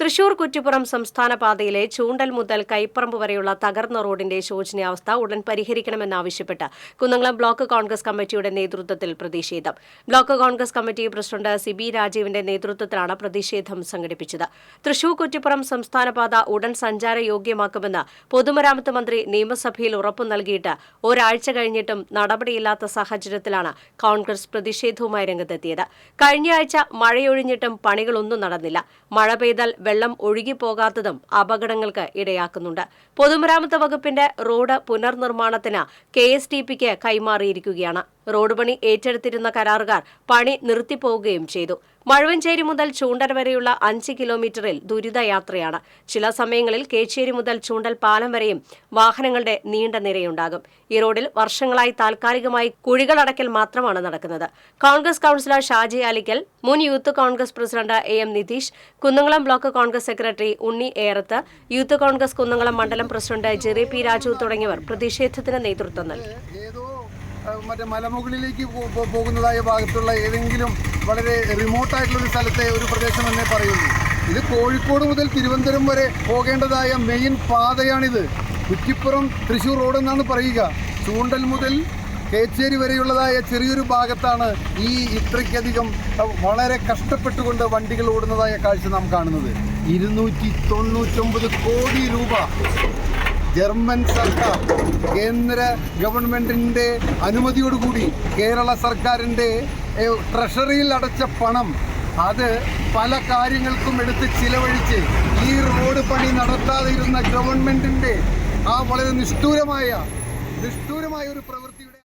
തൃശൂർ കുറ്റിപ്പുറം സംസ്ഥാന പാതയിലെ ചൂണ്ടൽ മുതൽ കൈപ്പറമ്പ് വരെയുള്ള തകർന്ന റോഡിന്റെ ശോചനീയാവസ്ഥ ഉടൻ പരിഹരിക്കണമെന്നാവശ്യപ്പെട്ട് കുന്നംകുളം ബ്ലോക്ക് കോൺഗ്രസ് കമ്മിറ്റിയുടെ നേതൃത്വത്തിൽ പ്രതിഷേധം. Block Congress committee president Sibi രാജീവിന്റെ നേതൃത്വത്തിലാണ് പ്രതിഷേധം സംഘടിപ്പിച്ചത്. തൃശൂർ കുറ്റിപ്പുറം സംസ്ഥാന പാത ഉടൻ സഞ്ചാരയോഗ്യമാക്കുമെന്ന് പൊതുമരാമത്ത് മന്ത്രി നിയമസഭയിൽ ഉറപ്പു നൽകിയിട്ട് ഒരാഴ്ച കഴിഞ്ഞിട്ടും നടപടിയില്ലാത്ത സാഹചര്യത്തിലാണ് കോൺഗ്രസ് പ്രതിഷേധവുമായി രംഗത്തെത്തിയത്. കഴിഞ്ഞയാഴ്ച മഴയൊഴിഞ്ഞിട്ടും പണികളൊന്നും നടന്നില്ല. മഴ പെയ്താൽ വെള്ളം ഒഴുകിപ്പോകാത്തതും അപകടങ്ങൾക്ക് ഇടയാക്കുന്നുണ്ട്. പൊതുമരാമത്ത് വകുപ്പിന്റെ റോഡ് പുനർനിർമ്മാണത്തിന് KSTPക്ക് കൈമാറിയിരിക്കുകയാണ്. റോഡ് പണി ഏറ്റെടുത്തിരുന്ന കരാറുകാർ പണി നിർത്തിപ്പോവുകയും ചെയ്തു. മഴുവഞ്ചേരി മുതൽ ചൂണ്ടൽ വരെയുള്ള 5 കിലോമീറ്ററിൽ ദുരിതയാത്രയാണ്. ചില സമയങ്ങളിൽ കേച്ചേരി മുതൽ ചൂണ്ടൽ പാലം വരെയും വാഹനങ്ങളുടെ നീണ്ട നിരയുണ്ടാകും. ഈ റോഡിൽ വർഷങ്ങളായി താൽക്കാലികമായി കുഴികളടക്കൽ മാത്രമാണ് നടക്കുന്നത്. കോൺഗ്രസ് കൌൺസിലർ ഷാജി ആലിക്കൽ, മുൻ youth Congress president AM Nitish, Kunnamkulam block Congress secretary Unni Erathu, youth Congress Kunnamkulam മണ്ഡലം പ്രസിഡന്റ് ജെറി പി രാജു തുടങ്ങിയവർ പ്രതിഷേധത്തിന് നേതൃത്വം നൽകി. മറ്റേ മലമുകളിലേക്ക് പോകുന്നതായ ഭാഗത്തുള്ള ഏതെങ്കിലും വളരെ റിമോട്ടായിട്ടുള്ളൊരു സ്ഥലത്തെ ഒരു പ്രദേശം എന്നേ പറയുള്ളൂ. ഇത് കോഴിക്കോട് മുതൽ തിരുവനന്തപുരം വരെ പോകേണ്ടതായ മെയിൻ പാതയാണിത്. കുറ്റിപ്പുറം തൃശ്ശൂർ റോഡ് എന്നാണ് പറയുക. ചൂണ്ടൽ മുതൽ കേച്ചേരി വരെയുള്ളതായ ചെറിയൊരു ഭാഗത്താണ് ഈ ഇത്രയ്ക്കധികം വളരെ കഷ്ടപ്പെട്ടുകൊണ്ട് വണ്ടികൾ ഓടുന്നതായ കാഴ്ച നാം കാണുന്നത്. 299 കോടി രൂപ ജർമ്മൻ സർക്കാർ കേന്ദ്ര ഗവൺമെന്റിന്റെ അനുമതിയോടുകൂടി കേരള സർക്കാരിന്റെ ട്രഷറിയിൽ അടച്ച പണം അത് പല കാര്യങ്ങൾക്കും എടുത്ത് ചിലവഴിച്ച് ഈ റോഡ് പണി നടത്താതെ ഇരുന്ന ഗവൺമെന്റിന്റെ ആ വളരെ നിഷ്ഠൂരമായ ഒരു പ്രവൃത്തിയുടെ